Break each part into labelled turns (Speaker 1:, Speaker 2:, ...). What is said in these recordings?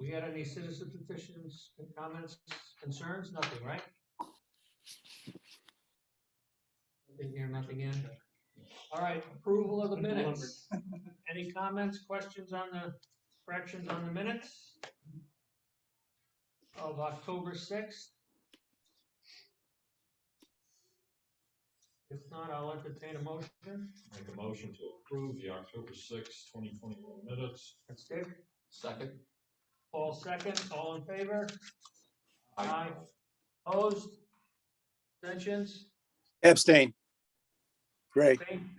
Speaker 1: we had any citizen petitions, comments, concerns? Nothing, right? Nothing here, nothing in. All right, approval of the minutes. Any comments, questions on the corrections on the minutes of October 6th? If not, I'll entertain a motion.
Speaker 2: Make a motion to approve the October 6th, 2021 minutes.
Speaker 1: That's Dick.
Speaker 2: Second.
Speaker 1: Paul second. All in favor?
Speaker 2: Aye.
Speaker 1: Opposed? Abstentions?
Speaker 3: Abstain. Great.
Speaker 1: Abstain?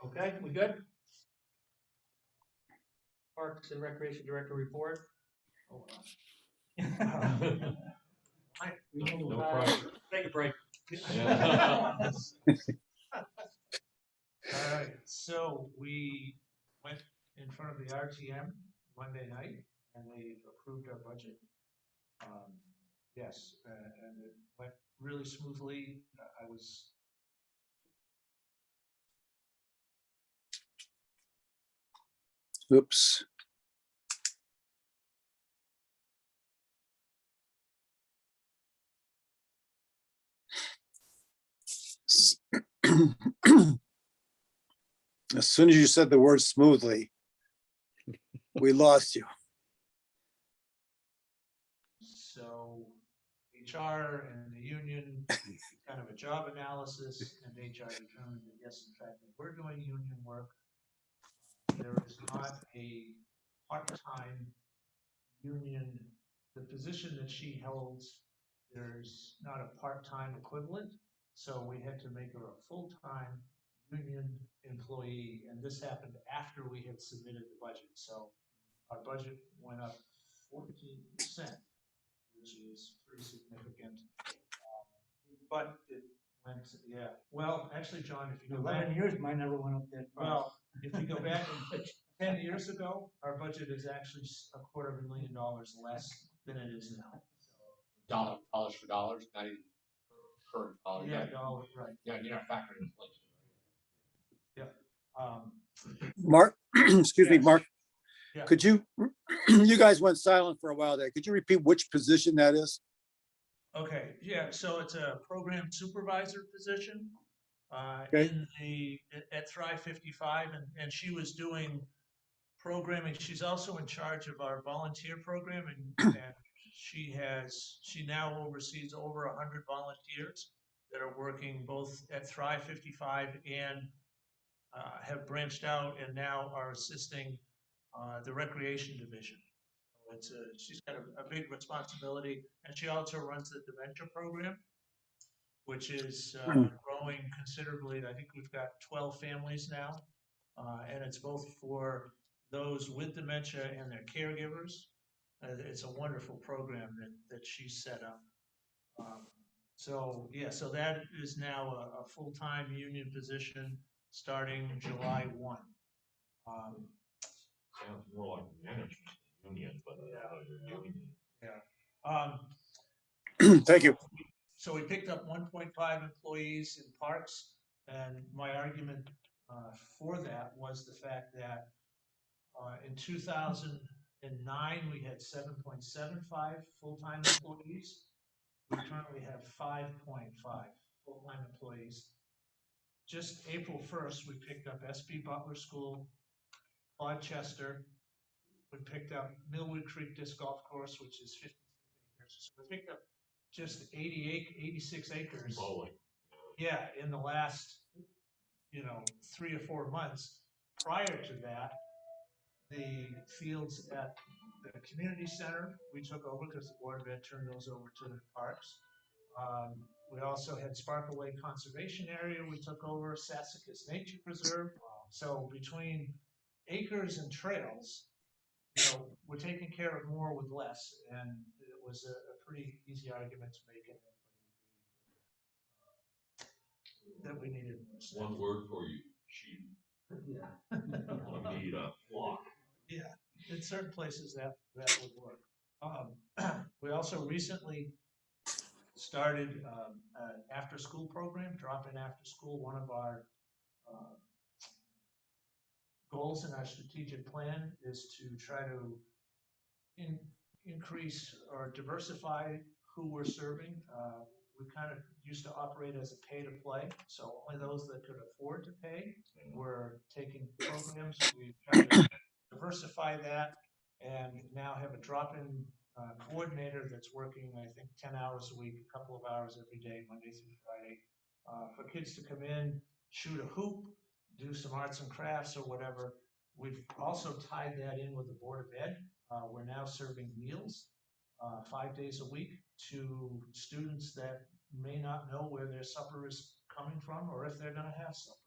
Speaker 1: Okay, we good? Parks and Recreation Director report. Hold on.
Speaker 2: No pressure.
Speaker 1: Take a break.
Speaker 2: Yeah.
Speaker 4: All right, so we went in front of the RTM Monday night and they approved our budget. Yes, and it went really smoothly. I was
Speaker 3: Oops. As soon as you said the word smoothly, we lost you.
Speaker 4: so HR and the union kind of a job analysis, and HR determined that yes, in fact, they were doing union work. There is not a part-time union, the position that she holds, there's not a part-time equivalent. So we had to make her a full-time union employee, and this happened after we had submitted the budget. So our budget went up 14%, which is pretty significant. But it went, yeah. Well, actually, John, if you go back
Speaker 5: 11 years, mine never went up that far.
Speaker 4: well, if you go back 10 years ago, our budget is actually $250,000 less than it is now.
Speaker 6: Dollars for dollars, not even current dollars.
Speaker 4: Yeah, dollars, right.
Speaker 6: Yeah, you're not factoring inflation.
Speaker 3: Mark, excuse me,
Speaker 4: Yes.
Speaker 3: Mark.
Speaker 4: Yeah.
Speaker 3: Could you, you guys went silent for a while there. Could you repeat which position that is?
Speaker 4: Okay, yeah, so it's a program supervisor position
Speaker 3: Okay.
Speaker 4: at Thrive 55, and she was doing programming. She's also in charge of our volunteer program, and she now oversees over 100 volunteers that are working both at Thrive 55 and have branched out and now are assisting the recreation division. She's got a big responsibility, and she also runs the dementia program, which is growing considerably. I think we've got 12 families now, and it's both for those with dementia and their caregivers. It's a wonderful program that she set up. So that is now a full-time union position starting July 1.
Speaker 2: Sounds more like management union, but
Speaker 3: Thank you.
Speaker 4: So we picked up 1.5 employees in parks, and my argument for that was the fact that in 2009 we had 7.75 full-time employees. We currently have 5.5 full-time employees. Just April 1st, we picked up SB Butler School, Gloucester. We picked up Millwood Creek Disc Golf Course, which is 56 acres. So we picked up just 86 acres.
Speaker 2: bowling.
Speaker 4: Yeah, in the last, 3 or 4 months. Prior to that, the fields at the community center we took over because the Board of Ed turned those over to the parks. We also had Sparkle Lake Conservation Area we took over, Sassacus Nature Preserve. So between acres and trails, we're taking care of more with less, and it was a pretty easy argument to make it. That we needed more stuff.
Speaker 2: One word for you, sheep.
Speaker 4: Yeah.
Speaker 2: I need a flock.
Speaker 4: Yeah, in certain places that would work. We also recently started an after-school program, drop-in after school. One of our goals in our strategic plan is to try to increase or diversify who we're serving. We kind of used to operate as a pay-to-play, so only those that could afford to pay were taking programs. We've tried to diversify that and now have a drop-in coordinator that's working, I think, 10 hours a week, a couple of hours every day, Monday through Friday, for kids to come in, shoot a hoop, do some arts and crafts or whatever. We've also tied that in with the Board of Ed. We're now serving meals 5 days a week to students that may not know where their supper is coming from or if they're going to have supper.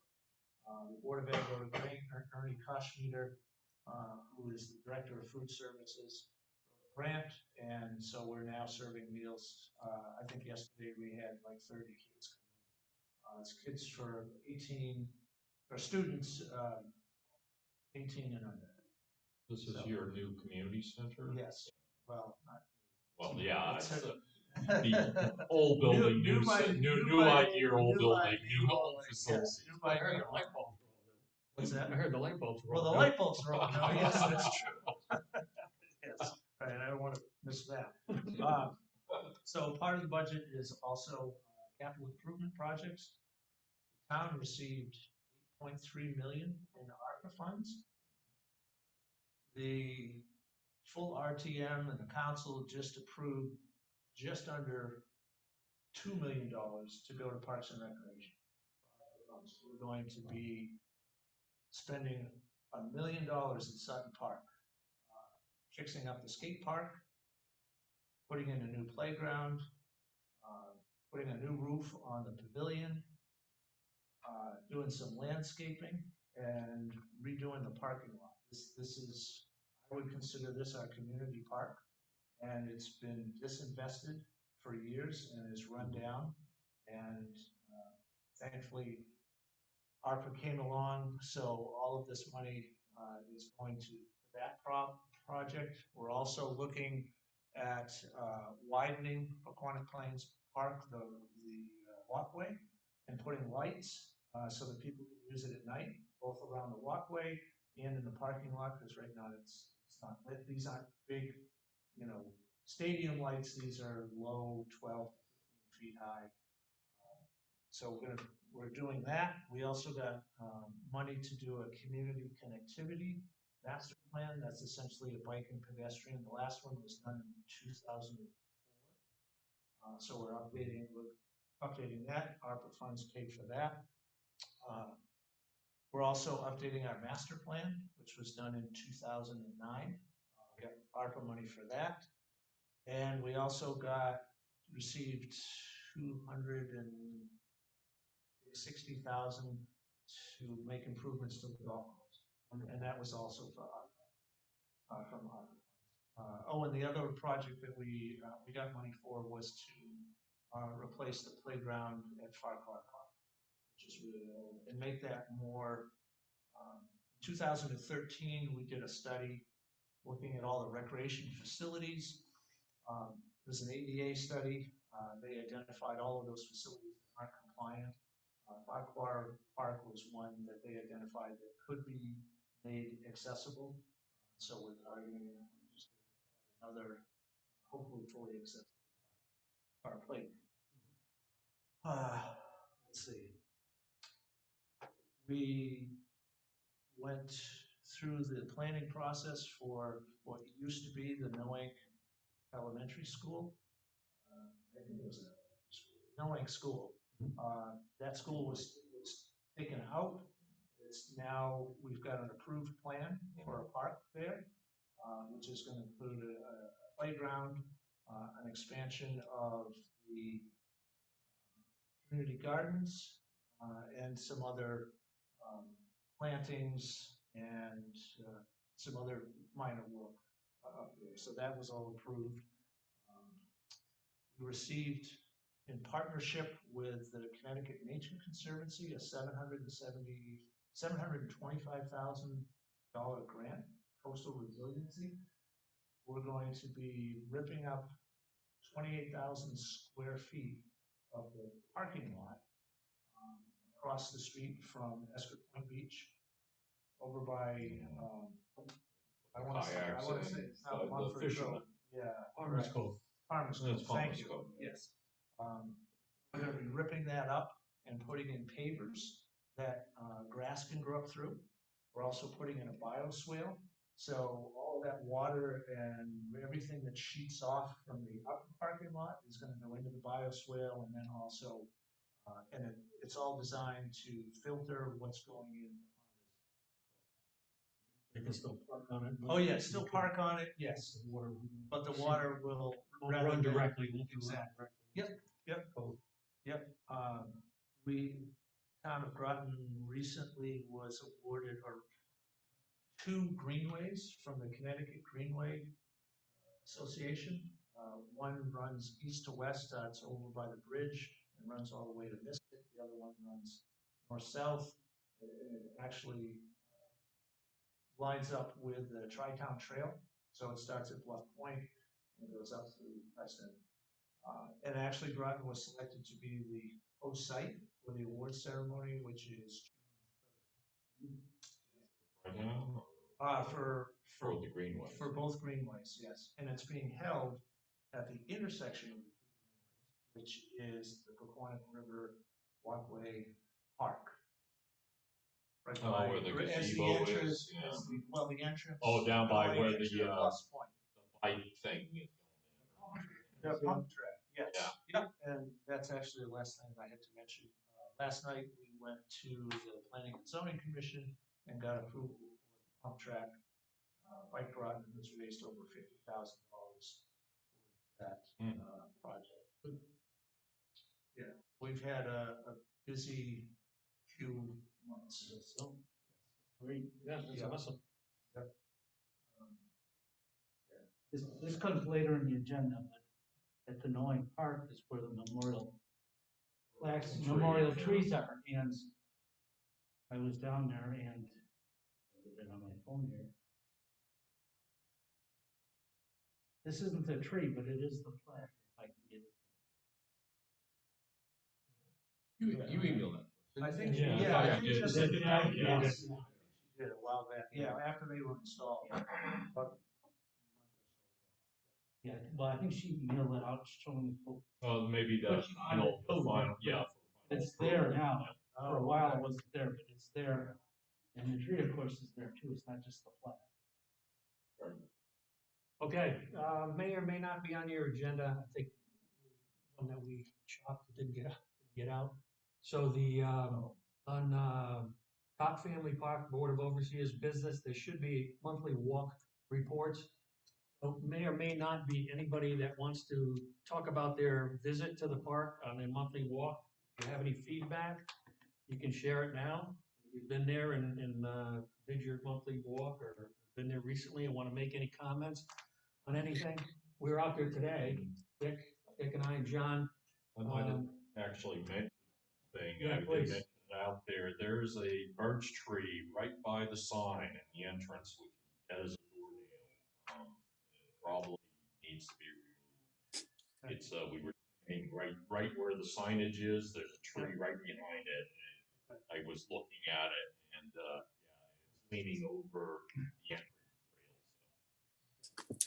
Speaker 4: The Board of Ed wrote a grant, Ernie Koshmeter, who is the Director of Food Services, grant, and so we're now serving meals. I think yesterday we had like 30 kids come in. It's kids for 18, or students 18 and under.
Speaker 2: This is your new community center?
Speaker 4: Yes, well, not.
Speaker 2: Well, yeah,
Speaker 4: It's
Speaker 2: it's
Speaker 4: a-
Speaker 2: the old building, new idea, old building, new home
Speaker 4: yes,
Speaker 2: facility.
Speaker 4: new
Speaker 1: I
Speaker 4: by
Speaker 1: heard
Speaker 4: year.
Speaker 1: the light bulbs rolled
Speaker 4: What's that?
Speaker 1: in. I heard the light bulbs
Speaker 4: Well,
Speaker 1: rolled
Speaker 4: the
Speaker 1: in.
Speaker 4: light bulbs are on now, yes, that's true. Yes, right, I don't want to miss that. So part of the budget is also capital improvement projects. The town received 8.3 million in ARPA funds. The full RTM and the council just approved just under $2 million to go to Parks and Recreation. We're going to be spending $1 million in Sutton Park, fixing up the skate park, putting in a new playground, putting a new roof on the pavilion, doing some landscaping, and redoing the parking lot. This is, I would consider this our community park, and it's been disinvested for years and is run down. And thankfully, ARPA came along, so all of this money is going to that project. We're also looking at widening Paquonic Plains Park, the walkway, and putting lights so that people can use it at night, both around the walkway and in the parking lot, because right now it's not lit. These aren't big, stadium lights. These are low, 12 to 15 feet high. So we're doing that. We also got money to do a community connectivity master plan. That's essentially a bike and pedestrian. The last one was done in 2004. So we're updating that. ARPA funds paid for that. We're also updating our master plan, which was done in 2009. We got ARPA money for that. And we also received 260,000 to make improvements to the golf course, and that was also for from ARPA. And the other project that we got money for was to replace the playground at Farquhar Park, which is really old, and make that more. 2013, we did a study looking at all the recreation facilities. There's an ADA study. They identified all of those facilities that aren't compliant. Farquhar Park was one that they identified that could be made accessible. So we're targeting just another, hopefully fully accessible park playground. Let's see. We went through the planning process for what used to be the Noank Elementary School. I think it was Noank School. That school was taken out. It's now, we've got an approved plan for a park there, which is going to include a playground, an expansion of the community gardens, and some other plantings and some other minor work up there. So that was all approved. We received, in partnership with the Connecticut Nature Conservancy, a $725,000 grant, coastal resiliency. We're going to be ripping up 28,000 square feet of the parking lot across the street from Escort Point Beach, over by, I want to
Speaker 2: Kayaks
Speaker 4: say,
Speaker 2: and
Speaker 4: it's not
Speaker 2: the
Speaker 4: Mumford
Speaker 2: fishermen.
Speaker 4: Road. Yeah.
Speaker 1: Farmers
Speaker 4: correct.
Speaker 1: Cove.
Speaker 4: Farmers Cove,
Speaker 2: That's
Speaker 4: thank
Speaker 2: Farmers
Speaker 4: you.
Speaker 2: Cove.
Speaker 4: Yes. We're gonna be ripping that up and putting in pavers that grass can grow up through. We're also putting in a bioswale, so all of that water and everything that sheets off from the upper parking lot is gonna go into the bioswale, and then also, it's all designed to filter what's going in.
Speaker 1: They can still park on it.
Speaker 4: Oh, yeah, still park on it, yes,
Speaker 1: Water
Speaker 4: but the water will.
Speaker 1: won't
Speaker 4: rather
Speaker 1: run
Speaker 4: than-
Speaker 1: directly. Won't run
Speaker 4: Exactly.
Speaker 1: directly.
Speaker 4: Yep.
Speaker 1: Cove.
Speaker 4: Yep, town of Groton recently was awarded, or 2 greenways from the Connecticut Greenway Association. One runs east to west, starts over by the bridge and runs all the way to Mystic. The other one runs north-south. It actually lines up with the Tri-Town Trail, so it starts at Bluff Point and goes up through Preston. And actually Groton was selected to be the host site for the award ceremony, which is
Speaker 2: Right now,
Speaker 4: for
Speaker 2: for the Greenway.
Speaker 4: for both greenways, yes. And it's being held at the intersection of the 2 greenways, which is the Paquonic River Walkway Park. Right
Speaker 2: Oh,
Speaker 4: by-
Speaker 2: where the
Speaker 4: as
Speaker 2: gazebo
Speaker 4: entrance-
Speaker 2: is, yeah.
Speaker 4: as the- well, the entrance.
Speaker 2: Oh, down by
Speaker 4: going
Speaker 2: where
Speaker 4: into
Speaker 2: the,
Speaker 4: Bluffs Point.
Speaker 2: Bike thing is
Speaker 4: The pump track, yes.
Speaker 2: Yeah.
Speaker 4: Yep, and that's actually the last thing I had to mention. Last night, we went to the Planning and Zoning Commission and got approval for the pump track. Bike Groton has raised over $50,000 for that project. Yeah, we've had a busy few months.
Speaker 1: So, great. Yeah, that's
Speaker 4: Yeah.
Speaker 1: awesome.
Speaker 5: This comes later in the agenda, but at the Knowing Park is where the memorial trees are, and I was down there and I've been on my phone here. This isn't the tree, but it is the flag, if I can get it.
Speaker 6: You emailed it.
Speaker 4: I think,
Speaker 1: Yeah,
Speaker 4: yeah, I
Speaker 2: I
Speaker 4: think
Speaker 2: did.
Speaker 4: just.
Speaker 1: Did you? Yeah.
Speaker 4: Yes. Did a while back, yeah, after they were installed. But
Speaker 5: Yeah, well, I think she mailed it out showing the photo.
Speaker 2: Well, maybe the final, yeah.
Speaker 5: It's there now. For a while it wasn't there, but it's there. And the tree, of course, is there too. It's not just the flag.
Speaker 1: Okay, may or may not be on your agenda. I think one that we chopped didn't get out. So the, on Copp Family Park Board of Overseers business, there should be monthly walk reports. So may or may not be anybody that wants to talk about their visit to the park on their monthly walk. If you have any feedback, you can share it now. If you've been there and did your monthly walk, or been there recently and want to make any comments on anything. We were out there today, Dick and I and John.
Speaker 2: I might have actually mentioned thing,
Speaker 1: Yeah,
Speaker 2: I did
Speaker 1: please.
Speaker 2: mention it out there, there's a birch tree right by the sign at the entrance, which is dead as a doornail. It probably needs to be removed. It's, we were saying right where the signage is, there's a tree right behind it. I was looking at it and, yeah, it's leaning over the entrance rail, so.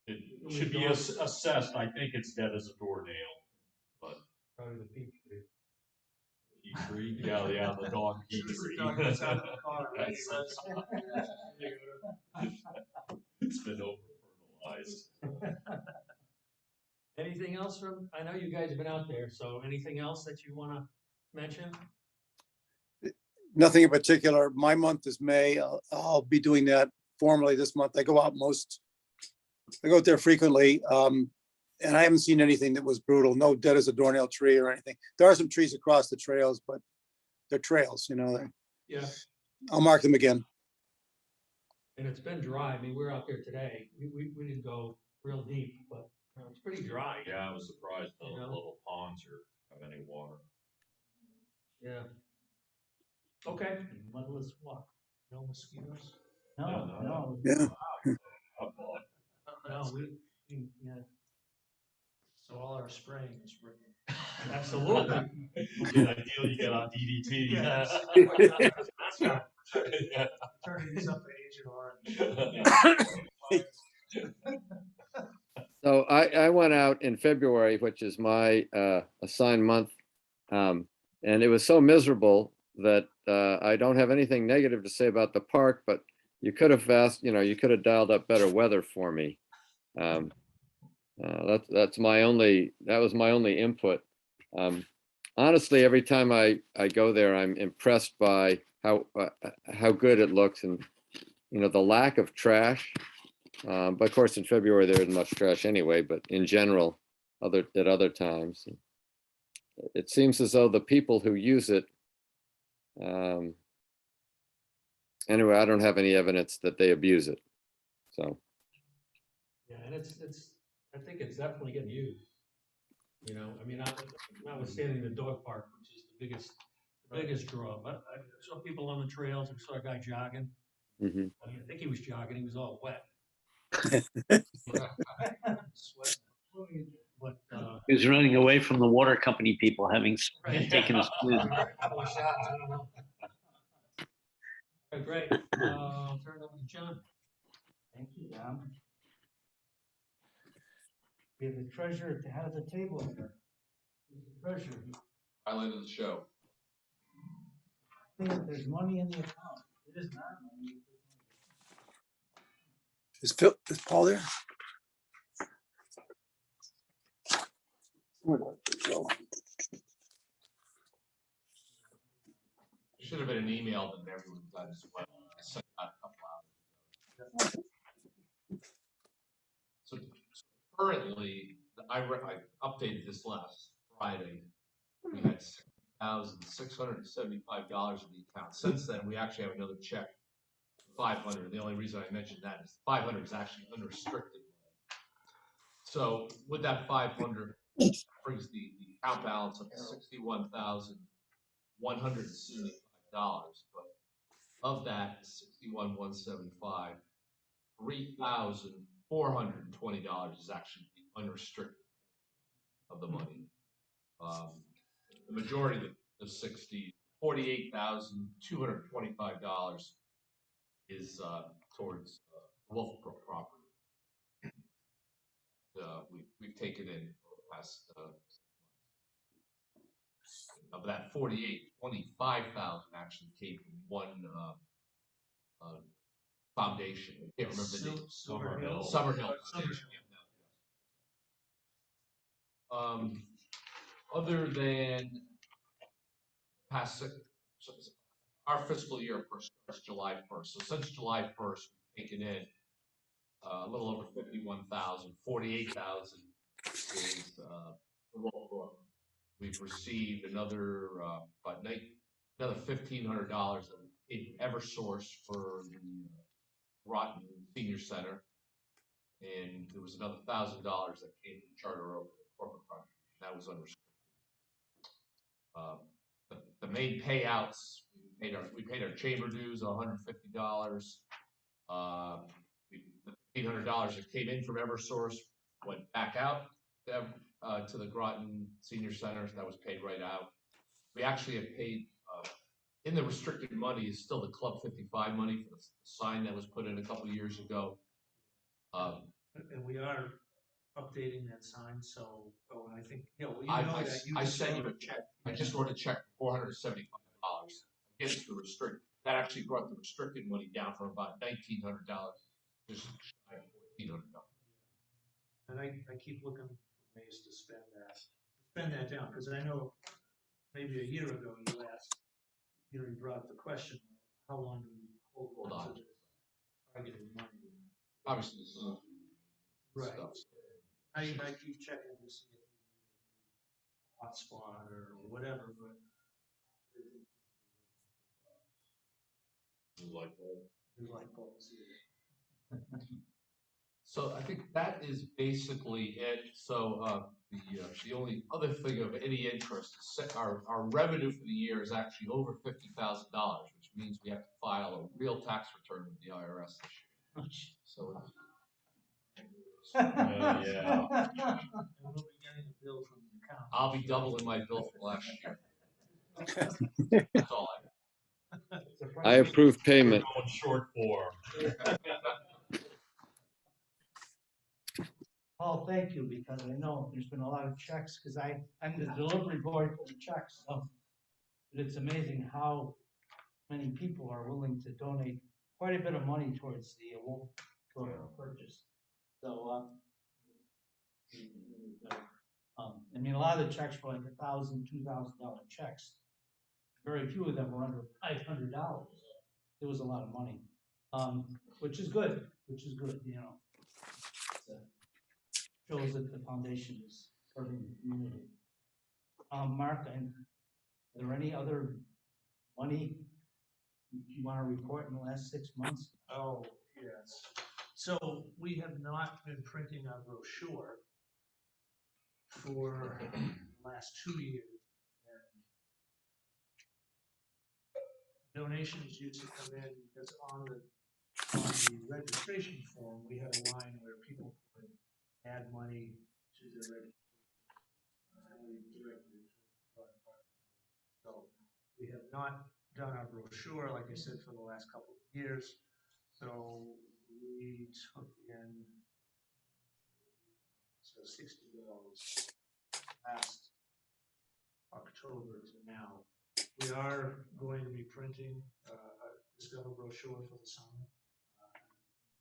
Speaker 2: It should be assessed, I think it's dead as a doornail, but.
Speaker 1: Probably the peach tree.
Speaker 2: Peach tree? Yeah, the dog peach tree.
Speaker 4: Dog gets out of the car, right?
Speaker 2: It's been over-fertilized.
Speaker 1: Anything else from, I know you guys have been out there, so anything else that you want to mention?
Speaker 3: Nothing in particular. My month is May. I'll be doing that formally this month. I go out there frequently. And I haven't seen anything that was brutal. No dead as a doornail tree or anything. There are some trees across the trails, but they're trails,
Speaker 1: Yeah,
Speaker 3: I'll mark them again.
Speaker 1: and it's been dry. I mean, we were out there today. We didn't go real deep, but it's pretty dry.
Speaker 2: Yeah, I was surprised the
Speaker 1: You know?
Speaker 2: little ponds have any water.
Speaker 1: Yeah. Okay.
Speaker 5: Mudless walk.
Speaker 4: No mosquitoes?
Speaker 5: No,
Speaker 2: Yeah,
Speaker 5: no.
Speaker 3: Yeah.
Speaker 1: No, we, yeah.
Speaker 4: start spraying in spring.
Speaker 1: Absolutely.
Speaker 2: Good ideal you get on DDT.
Speaker 4: Yes.
Speaker 1: That's not
Speaker 2: Yeah.
Speaker 4: Turning this up to Agent Orange.
Speaker 7: So I went out in February, which is my assigned month. And it was so miserable that I don't have anything negative to say about the park, but you could have asked, you could have dialed up better weather for me. That was my only input. Honestly, every time I go there, I'm impressed by how good it looks and, the lack of trash. But of course, in February, there isn't much trash anyway, but in general, at other times, it seems as though the people who use it, anyway, I don't have any evidence that they abuse it. So,
Speaker 1: Yeah, and I think it's definitely getting used. I mean, notwithstanding the dog park, which is the biggest draw, but I saw people on the trails, I saw a guy jogging.
Speaker 7: mhm.
Speaker 1: I think he was jogging, he was all wet. Sweat. But,
Speaker 8: He was running away from the water company people having
Speaker 1: right.
Speaker 8: taken his food.
Speaker 1: Couple of shots, I don't know. All right, great. I'll turn it over to John.
Speaker 5: Thank you, Don. We have the treasurer at the head of the table here. Who's the treasurer?
Speaker 6: Highlight of the show.
Speaker 5: I think that there's money in the account. It is not money.
Speaker 3: Is Paul there?
Speaker 6: Should have been an email that everyone got as well. I sent out a couple hours. So currently, I updated this last Friday. We had $6,675 in the account. Since then, we actually have another check, 500. The only reason I mentioned that is 500 is actually unrestricted. So with that 500, brings the account balance up to $61,175. But of that 61,175, $3,420 is actually the unrestricted of the money. The majority of the 48,225 is towards Wolfbrook property. We've taken in over the past of that 25,000 actually came from one foundation. I can't remember the name.
Speaker 1: Summerhill.
Speaker 6: Summerhill Foundation. Other than past our fiscal year starts July 1st. So since July 1st, we've taken in a little over 51,000, 48,000 is the Wolfbrook. We've received another another $1,500 that came from Eversource for the Groton Senior Center, and there was another $1,000 that came from Charter Oak corporate project. That was unrestricted. The main payouts, we paid our chamber dues, $150. The $1,500 that came in from Eversource went back out to the Groton Senior Center. That was paid right out. We actually have paid in the restricted money is still the Club 55 money for the sign that was put in a couple of years ago.
Speaker 4: And we are updating that sign, so, I think,
Speaker 6: I sent you a check. I just wrote a check for $475 against the restricted. That actually brought the restricted money down from about $1,900, just shy of $1,400.
Speaker 4: And I keep looking for ways to spend that down, because I know maybe a year ago you asked, you brought up the question, how long do we hold on to this targeted money?
Speaker 6: Obviously, this is
Speaker 4: Right.
Speaker 6: stuff.
Speaker 4: I keep checking to see if we need a hotspot or whatever, but like bulbs.
Speaker 6: So I think that is basically it. So the only other thing of any interest is our revenue for the year is actually over $50,000, which means we have to file a real tax return with the IRS this year. So
Speaker 2: Yeah.
Speaker 4: And we'll be getting the bills
Speaker 6: I'll be doubling my bill from last year. That's all
Speaker 7: I approve
Speaker 2: We're
Speaker 7: payment.
Speaker 2: going short form.
Speaker 5: Paul, thank you, because I know there's been a lot of checks, because I'm the delivery boy for the checks, so. But it's amazing how many people are willing to donate quite a bit of money towards the wolf purchase. So, I mean, a lot of the checks were like $1,000, $2,000 checks. Very few of them were under $500. It was a lot of money, which is good, you know. Shows that the foundation is serving the community. Mark, are there any other money you want to report in the last 6 months?
Speaker 4: Oh, yes. So we have not been printing our brochure for the last 2 years. And donations used to come in because on the registration form, we had a line where people could add money to their registration. And we directed it to the department. So we have not done our brochure, like I said, for the last couple of years. So we took in, so $60 last October to now. We are going to be printing a Discover brochure for the summer.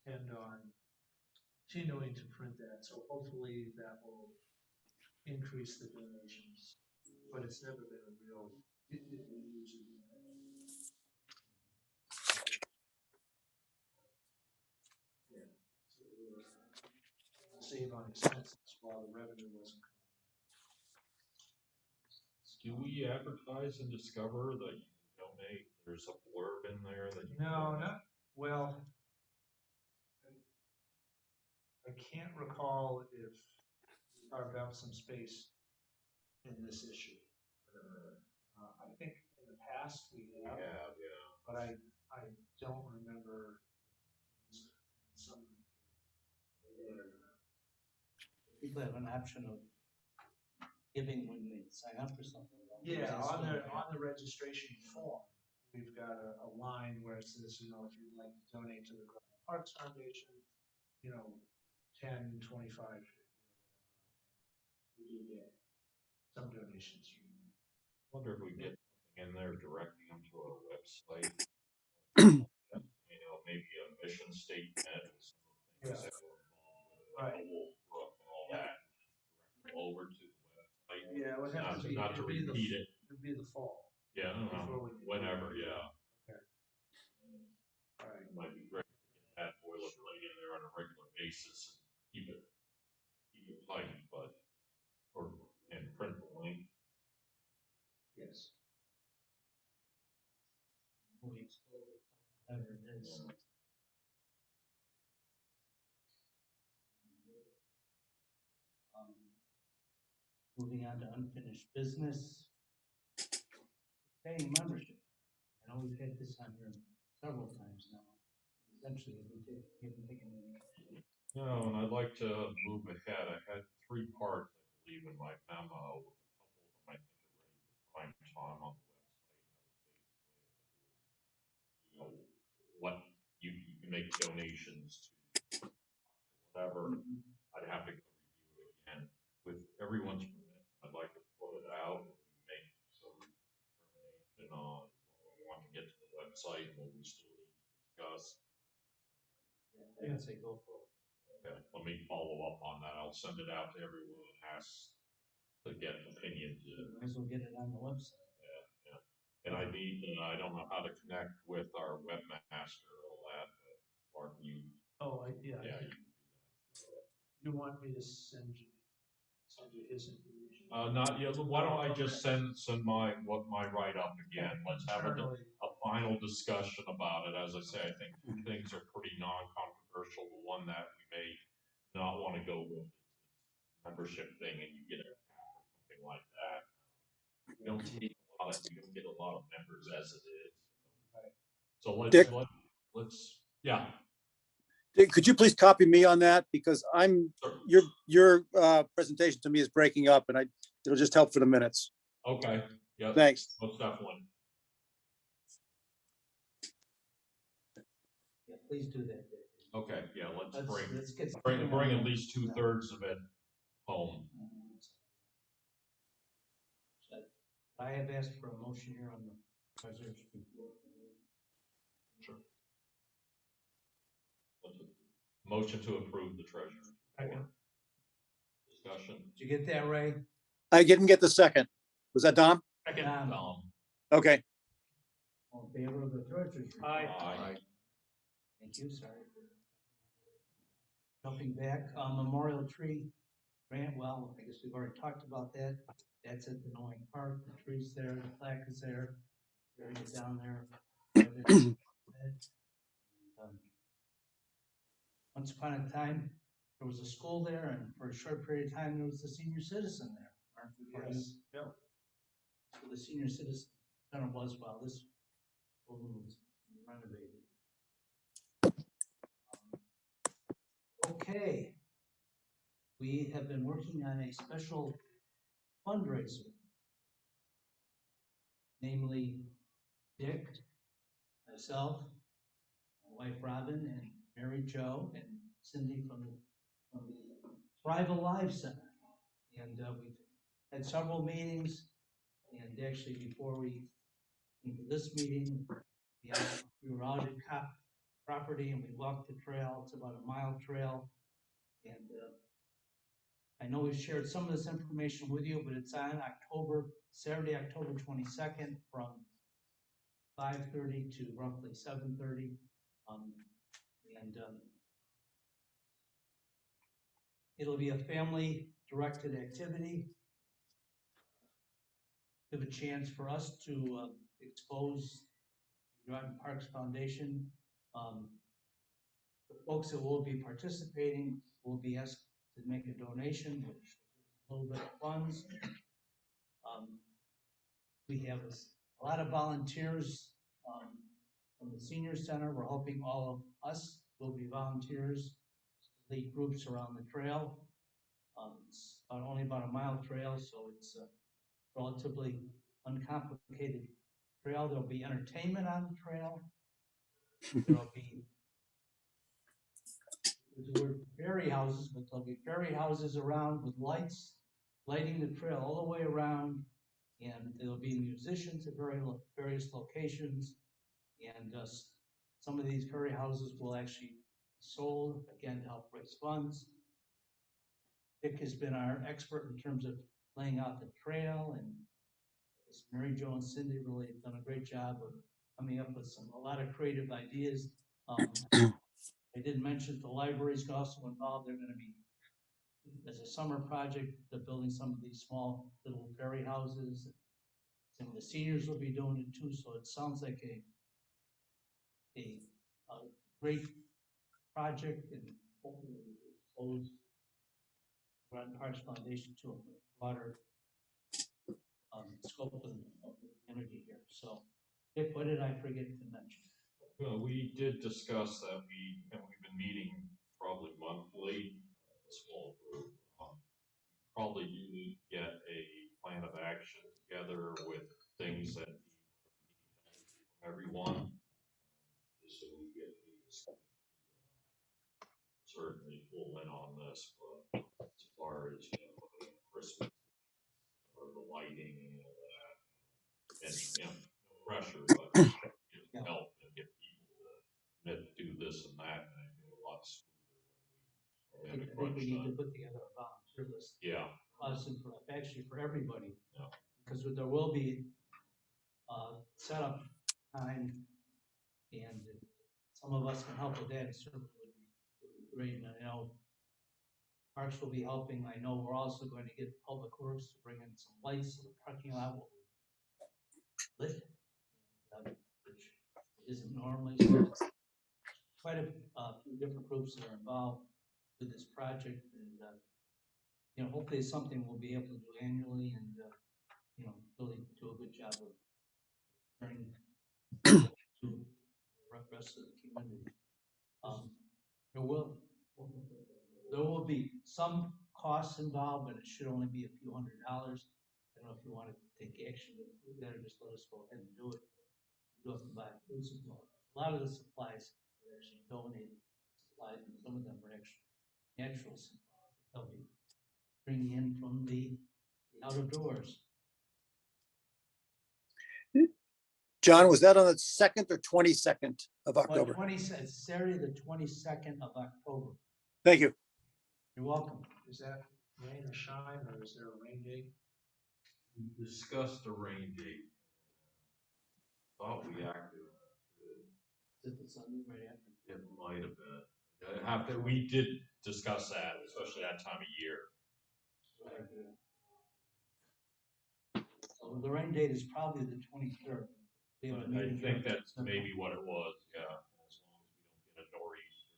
Speaker 4: And on continuing to print that, so hopefully that will increase the donations. But it's never been a real, it usually. Yeah. So we're save on expenses while the revenue wasn't.
Speaker 2: Do we advertise and Discover that you can donate? There's a blurb in there that you.
Speaker 4: No, not, well, I can't recall if we carved out some space in this issue. I think in the past we have,
Speaker 2: Yeah.
Speaker 4: but I don't remember some.
Speaker 5: People have an option of giving when they sign up for something.
Speaker 4: Yeah, on the registration form, we've got a line where it says, you know, if you'd like to donate to the Groton Parks Foundation, you know, 10, 25. We do get some donations from them.
Speaker 2: Wonder if we get something in there directing them to our website. You know, maybe a mission statement and some of the things that were involved with
Speaker 4: Right.
Speaker 2: the Wolf Brook and all that. Direct them over to the website.
Speaker 4: Yeah, it would have to be.
Speaker 2: Not to repeat it.
Speaker 4: It'd be the fall.
Speaker 2: Yeah, I don't know, whenever, yeah.
Speaker 4: Okay. All right.
Speaker 2: Might be great to get that boilerplate in there on a regular basis. Keep it light, but, and print the link.
Speaker 4: Yes.
Speaker 5: Whatever it is. Moving on to unfinished business. Paying membership. I know we've had this on here several times now. Essentially, we haven't taken any.
Speaker 2: No, and I'd like to move ahead. I had 3 parts, I believe, in my memo. A couple of them I think are ready for prime time on the website. That was basically, what you can make donations to whatever. I'd have to go review it again with everyone's permission. I'd like to put it out and make some determination on what we want to get to the website and what we still need to discuss.
Speaker 5: I'd say go for it.
Speaker 2: Okay, let me follow up on that. I'll send it out to everyone and ask to get opinions.
Speaker 5: Might as well get it on the website.
Speaker 2: Yeah. And I need, I don't know how to connect with our webmaster or all that, but Mark,
Speaker 4: Oh, yeah.
Speaker 2: yeah.
Speaker 4: You want me to send you his information?
Speaker 2: Not yet. Why don't I just send my write-up again? Let's have a final discussion about it. As I say, I think 2 things are pretty non-controversial. The one that we may not want to go with is the membership thing, and you get a cap or something like that. We don't get a lot of members as it is. So let's,
Speaker 3: Dick?
Speaker 2: yeah.
Speaker 3: Could you please copy me on that? Because your presentation to me is breaking up and it'll just help for the minutes.
Speaker 2: Okay, yeah.
Speaker 3: Thanks.
Speaker 2: Most definitely.
Speaker 5: Yeah, please do that. Dave.
Speaker 2: Okay, yeah, let's
Speaker 5: Let's get.
Speaker 2: bring at least 2/3 of it home.
Speaker 5: I have asked for a motion here on the treasurer's report.
Speaker 2: Sure. Motion to approve the treasurer's report. Discussion.
Speaker 5: Did you get that, Ray?
Speaker 3: I didn't get the second. Was that Dom?
Speaker 1: Second.
Speaker 2: Tom.
Speaker 3: Okay.
Speaker 5: All in favor of the treasurer's report?
Speaker 2: Aye.
Speaker 5: Thank you, sorry. Jumping back, Memorial Tree grant, well, I guess we've already talked about that. That's at the Knowing Park, the tree's there, the plaque is there, area down there. Once upon a time, there was a school there, and for a short period of time, there was a senior citizen there. Yes. Yeah. So the senior citizen center was while this building was renovated. Okay. We have been working on a special fundraiser. Namely, Dick, myself, my wife Robin, and Mary Jo, and Cindy from the Thrive Alive Center. And we've had several meetings, and actually before we came to this meeting, we were out at Copp property and we walked the trail. It's about a mile trail. And I know we've shared some of this information with you, but it's on Saturday, October 22nd from 5:30 to roughly 7:30. It'll be a family-directed activity. Give a chance for us to expose Groton Parks Foundation. The folks that will be participating will be asked to make a donation, which is a little bit of funds. We have a lot of volunteers from the senior center. We're hoping all of us will be volunteers to lead groups around the trail. It's only about a mile trail, so it's a relatively uncomplicated trail. There'll be entertainment on the trail. There'll be fairy houses, but there'll be fairy houses around with lights, lighting the trail all the way around. And there'll be musicians at various locations. And some of these fairy houses will actually be sold, again, to help raise funds. Dick has been our expert in terms of laying out the trail, and Mary Jo and Cindy really have done a great job of coming up with a lot of creative ideas. I did mention the library's also involved. They're going to be, as a summer project, they're building some of these small little fairy houses. Some of the seniors will be doing it too, so it sounds like a great project, and hopefully expose Groton Parks Foundation to a broader scope of the community here. So, Dick, what did I forget to mention?
Speaker 2: We did discuss that we've been meeting probably monthly, a small group. Probably you need to get a plan of action together with things that everyone, just so we get certainly full in on this, but as far as Christmas or the lighting and all that, and no pressure, but help and get people to do this and that, and I do a lot smoother when we
Speaker 5: I think we need to put together a volunteer list.
Speaker 2: Yeah.
Speaker 5: Us and actually for everybody.
Speaker 2: Yeah.
Speaker 5: Because there will be setup time, and some of us can help with that. It certainly would be great. And I know Parks will be helping. I know we're also going to get Public Works to bring in some lights so the parking lot will be lit, which isn't normally. So quite a few different groups that are involved with this project, and hopefully it's something we'll be able to do annually, and really do a good job of bringing to the rest of the community. There will be some costs involved, but it should only be a few $100s. I don't know if you want to take action, but you better just let us go ahead and do it. You have to buy food supplies. A lot of the supplies are actually donated supplies, and some of them are actually natural supplies. They'll be bringing in from the out of doors.
Speaker 3: John, was that on the 2nd or 22nd of
Speaker 5: Well,
Speaker 3: October?
Speaker 5: Saturday, the 22nd of October.
Speaker 3: Thank you.
Speaker 5: You're welcome.
Speaker 1: Is that rain or shine, or is there a rain date?
Speaker 2: We discussed the rain date. Thought we acted.
Speaker 5: Is it the Sunday right after?
Speaker 2: It might have been. We did discuss that, especially that time of year.
Speaker 5: So the rain date is probably the 23rd. We have a
Speaker 2: I
Speaker 5: meeting
Speaker 2: think
Speaker 5: here.
Speaker 2: that's maybe what it was, yeah, as long as we don't get a nor'easter.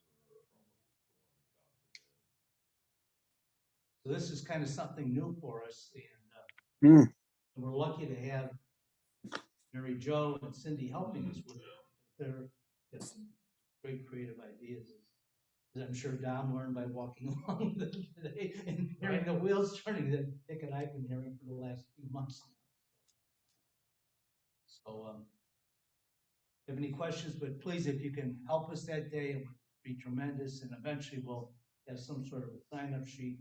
Speaker 5: So this is kind of something new for us,
Speaker 3: Hmm.
Speaker 5: and we're lucky to have Mary Jo and Cindy helping us with it. They're got some great creative ideas. As I'm sure Dom learned by walking along with them today and hearing the wheels turning that Dick and I've been hearing for the last few months. So, if you have any questions, but please, if you can help us that day, it would be tremendous, and eventually we'll have some sort of a sign-up sheet,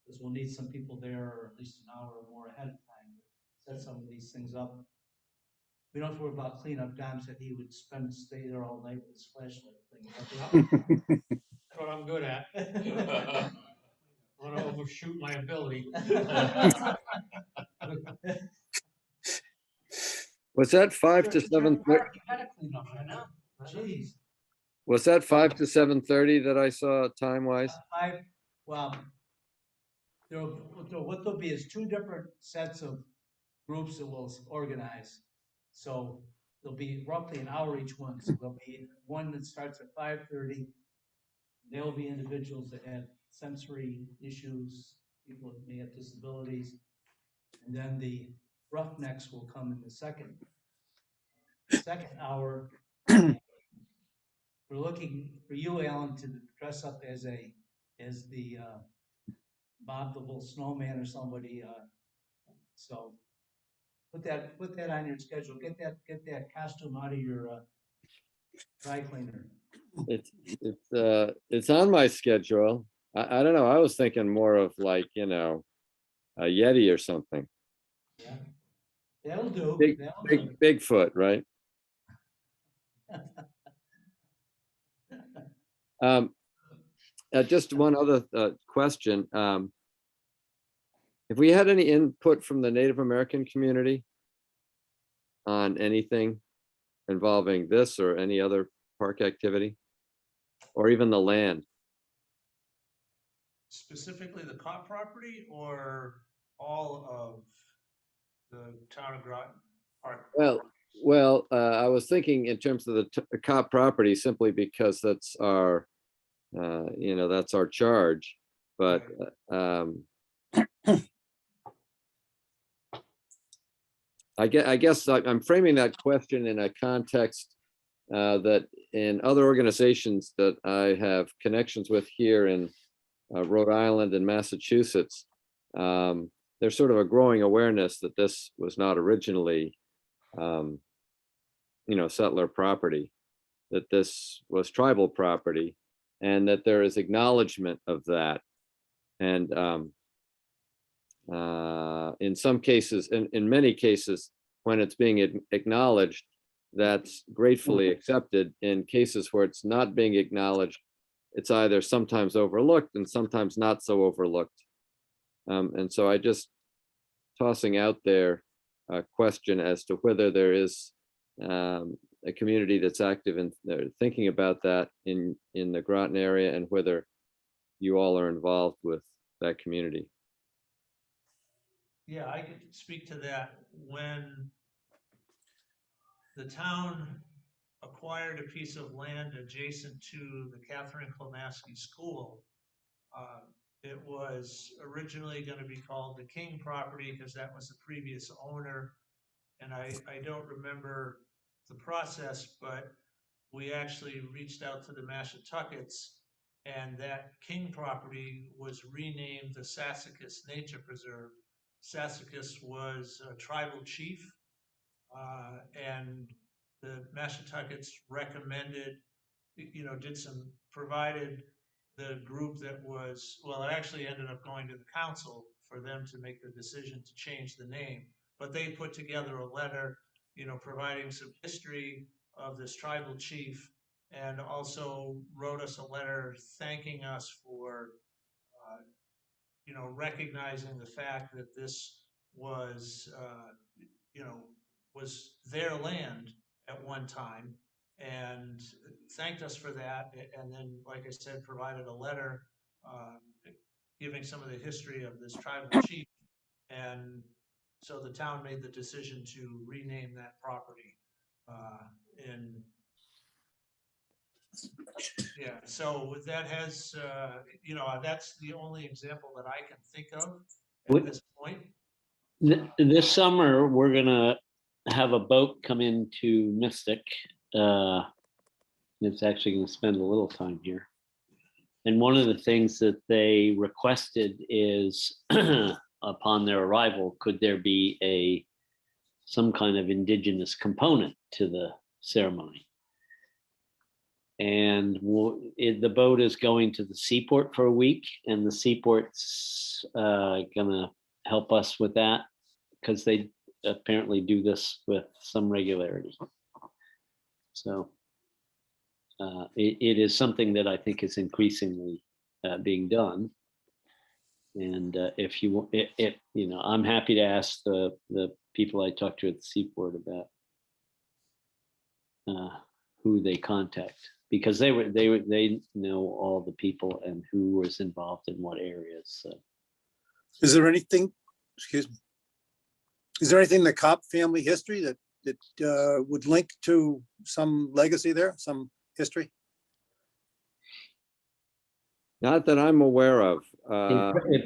Speaker 5: because we'll need some people there, or at least an hour or more ahead of time to set some of these things up. We don't have to worry about cleanup. Dom said he would stay there all night with his flashlight thing.
Speaker 1: That's what I'm good at. I want to overshoot my ability.
Speaker 7: Was that 5 to 7?
Speaker 1: You gotta clean up right now.
Speaker 5: Jeez.
Speaker 7: Was that 5 to 7:30 that I saw time wise?
Speaker 5: Well, what there'll be is two different sets of groups that will organize. So there'll be roughly an hour each one. So there'll be one that starts at 5:30. There'll be individuals that have sensory issues, people that may have disabilities. And then the roughnecks will come in the second hour. We're looking for you, Alan, to dress up as the Bob the Bull Snowman or somebody. So put that on your schedule. Get that costume out of your dry cleaner.
Speaker 7: It's on my schedule. I don't know. I was thinking more of like, a Yeti or something.
Speaker 5: Yeah, that'll do. That'll do.
Speaker 7: Bigfoot, right? Just one other question. Have we had any input from the Native American community on anything involving this or any other park activity? Or even the land?
Speaker 4: Specifically the Copp property or all of the town of Groton Park?
Speaker 7: Well, I was thinking in terms of the Copp property simply because that's our, that's our charge. But I guess I'm framing that question in a context that in other organizations that I have connections with here in Rhode Island and Massachusetts, there's sort of a growing awareness that this was not originally, settler property, that this was tribal property, and that there is acknowledgement of that. And in some cases, in many cases, when it's being acknowledged, that's gratefully accepted. In cases where it's not being acknowledged, it's either sometimes overlooked and sometimes not so overlooked. And so I just tossing out there a question as to whether there is a community that's active in thinking about that in the Groton area, and whether you all are involved with that community.
Speaker 4: Yeah, I could speak to that. When the town acquired a piece of land adjacent to the Catherine Klomaski School, it was originally going to be called the King property because that was the previous owner. And I don't remember the process, but we actually reached out to the Mashantuckets and that King property was renamed the Sassacus Nature Preserve. Sassacus was a tribal chief, and the Mashantuckets recommended, provided the group that was, well, it actually ended up going to the council for them to make the decision to change the name. But they put together a letter, providing some history of this tribal chief, and also wrote us a letter thanking us for, recognizing the fact that this was, you know, was their land at one time, and thanked us for that. And then, like I said, provided a letter uh, giving some of the history of this tribal chief. And so the town made the decision to rename that property. And yeah, so that has, that's the only example that I can think of at
Speaker 8: What-
Speaker 4: this point.
Speaker 8: This summer, we're gonna have a boat come into Mystic. It's actually gonna spend a little time here. And one of the things that they requested is upon their arrival, could there be some kind of indigenous component to the ceremony? And the boat is going to the seaport for a week, and the seaport's gonna help us with that, because they apparently do this with some regularity. So it is something that I think is increasingly being done. And if I'm happy to ask the people I talked to at the seaport about who they contact, because they know all the people and who was involved in what areas. So.
Speaker 3: Is there anything, excuse me, is there anything in the Copp family history that would link to some legacy there, some history?
Speaker 7: Not that I'm aware of.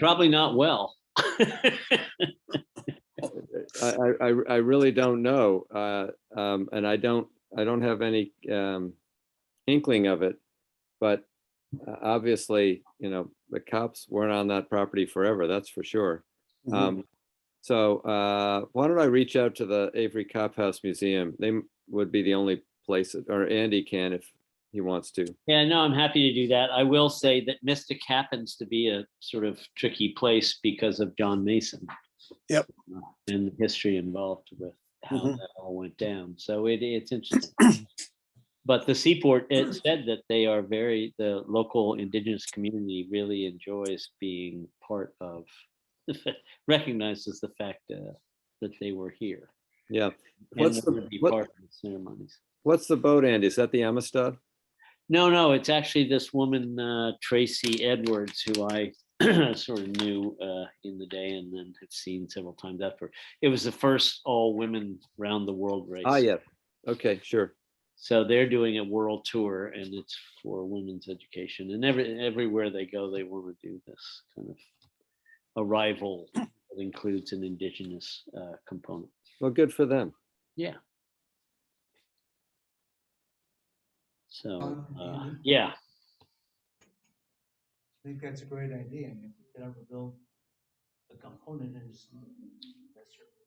Speaker 8: Probably not well.
Speaker 7: I really don't know, and I don't have any inkling of it. But obviously, the Copps weren't on that property forever. That's for sure.
Speaker 3: Mhm.
Speaker 7: So why don't I reach out to the Avery Copp House Museum? They would be the only place, or Andy can if he wants to.
Speaker 8: Yeah, no, I'm happy to do that. I will say that Mystic happens to be a sort of tricky place because of John Mason.
Speaker 3: Yep.
Speaker 8: And the history involved with how
Speaker 3: Mhm.
Speaker 8: that all went down. So it's interesting. But the seaport, it said that the local indigenous community really enjoys being part of, recognizes the fact that they were here.
Speaker 7: Yeah.
Speaker 8: And they're going to be part of the ceremonies.
Speaker 7: What's the boat, Andy? Is that the Amistad?
Speaker 8: No, it's actually this woman, Tracy Edwards, who I sort of knew in the day and then have seen several times after. It was the first all-women round the world race.
Speaker 7: Ah, yeah. Okay, sure.
Speaker 8: So they're doing a world tour, and it's for women's education. And everywhere they go, they want to do this kind of arrival that includes an indigenous component.
Speaker 7: Well, good for them.
Speaker 8: Yeah. So,
Speaker 5: Andy?
Speaker 8: yeah.
Speaker 5: I think that's a great idea. I mean, if we could ever build a component into something. That's certainly.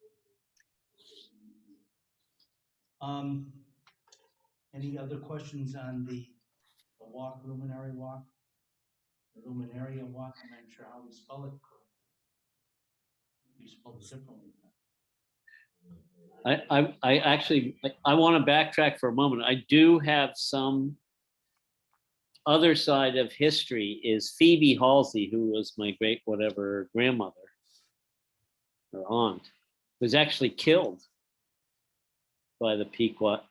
Speaker 5: Any other questions on the walk, luminary walk? The luminaria walk, I'm not sure how we spell it. We spell it differently.
Speaker 8: I actually, I want to backtrack for a moment. I do have some other side of history. Is Phoebe Halsey, who was my great whatever grandmother or aunt, was actually killed by the Pequot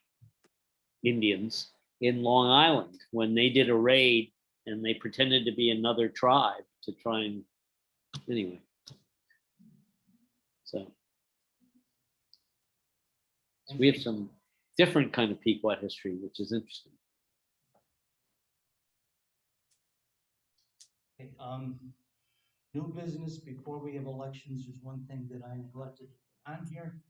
Speaker 8: Indians in Long Island when they did a raid, and they pretended to be another tribe to try and, anyway. So we have some different kind of Pequot history, which is interesting.
Speaker 5: Okay, new business before we have elections, there's one thing that I neglected on here.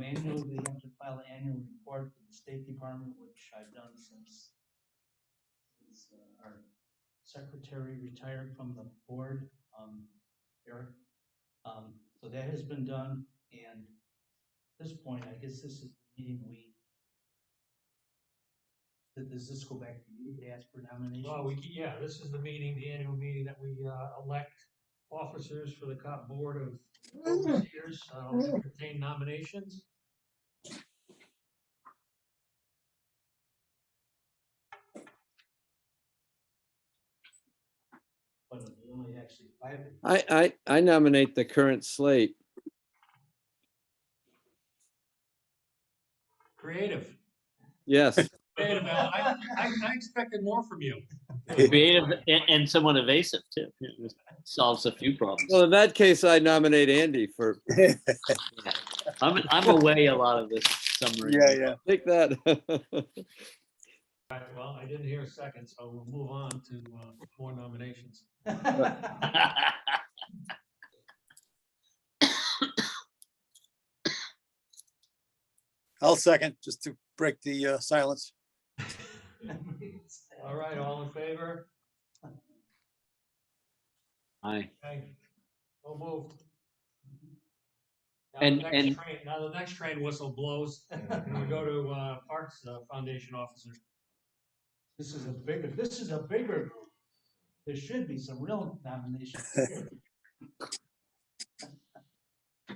Speaker 5: Annually, we have to file an annual report for the State Department, which I've done since our secretary retired from the board, Eric. So that has been done, and at this point, I guess this is the meeting does this go back to you to ask for nominations?
Speaker 1: Well, yeah, this is the meeting, the annual meeting that we elect officers for the Copp Board of Overseers. I'll entertain nominations.
Speaker 5: But there's only actually 5.
Speaker 7: I nominate the current slate.
Speaker 1: Creative.
Speaker 7: Yes.
Speaker 1: Creative, Al. I expected more from you.
Speaker 8: Creative and somewhat evasive too. It solves a few problems.
Speaker 7: Well, in that case, I nominate Andy for,
Speaker 8: I'm away a lot of this summer.
Speaker 3: Yeah.
Speaker 7: take that.
Speaker 1: All right, well, I didn't hear a second, so we'll move on to more nominations.
Speaker 3: I'll second, just to break the silence.
Speaker 1: All right, all in favor?
Speaker 8: Aye.
Speaker 1: Okay, so moved.
Speaker 8: And-
Speaker 1: Now the next train whistle blows, and we go to Parks Foundation officers.
Speaker 5: This is a bigger group. There should be some real nominations here. I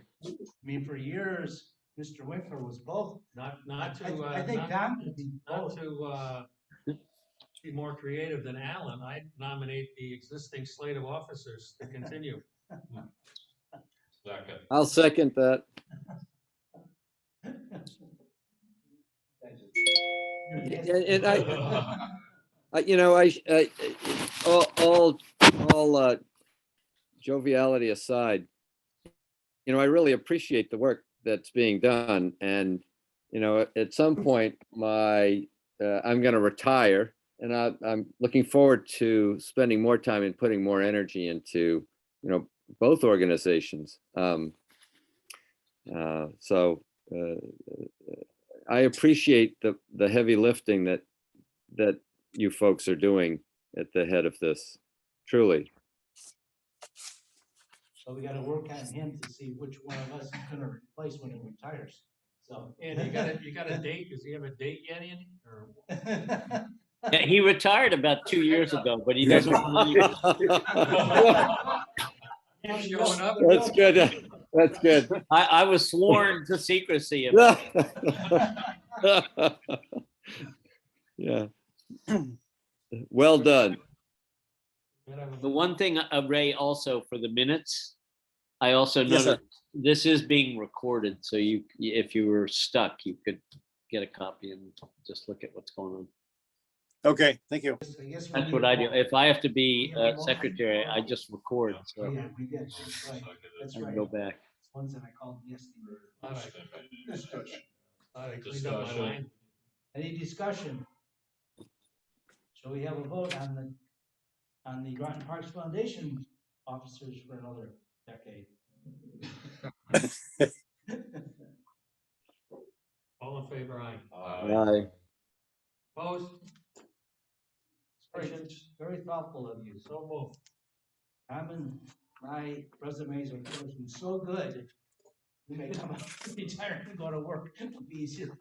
Speaker 5: mean, for years, Mr. Winkler was both.
Speaker 1: Not to,
Speaker 5: I think Don could be
Speaker 1: not
Speaker 5: both.
Speaker 1: to be more creative than Alan, I nominate the existing slate of officers to continue.
Speaker 2: Second.
Speaker 7: I'll second that. And all joviality aside, I really appreciate the work that's being done. And, at some point, I'm going to retire, and I'm looking forward to spending more time and putting more energy into, both organizations. So I appreciate the heavy lifting that you folks are doing at the head of this, truly.
Speaker 5: So we gotta work on him to see which one of us is gonna replace when he retires, so.
Speaker 1: And you got a date? Does he have a date yet, Andy? Or
Speaker 8: Yeah, he retired about 2 years ago, but he doesn't want to.
Speaker 1: he's showing up?
Speaker 7: That's good. That's good.
Speaker 8: I was sworn to secrecy.
Speaker 7: Yeah. Well done.
Speaker 8: The one thing, Ray, also for the minutes, I also
Speaker 3: Yes, sir.
Speaker 8: noticed this is being recorded, so if you were stuck, you could get a copy and just look at what's going on.
Speaker 3: Okay, thank you.
Speaker 8: That's what I do. If I have to be secretary, I just record, so
Speaker 5: Yeah, we did, that's right, that's
Speaker 8: I can
Speaker 5: right.
Speaker 8: go back.
Speaker 5: Ones that I called yesterday.
Speaker 1: All right.
Speaker 2: Discussion.
Speaker 1: All right, cleaned up my line.
Speaker 5: Any discussion? Shall we have a vote on the Groton Parks Foundation officers for another decade?
Speaker 1: All in favor, aye.
Speaker 7: Aye.
Speaker 1: Opposed?
Speaker 5: Very, very thoughtful of you.
Speaker 1: So moved.
Speaker 5: My resumes are looking so good. You may come out, retire and go to work. It'll be easier.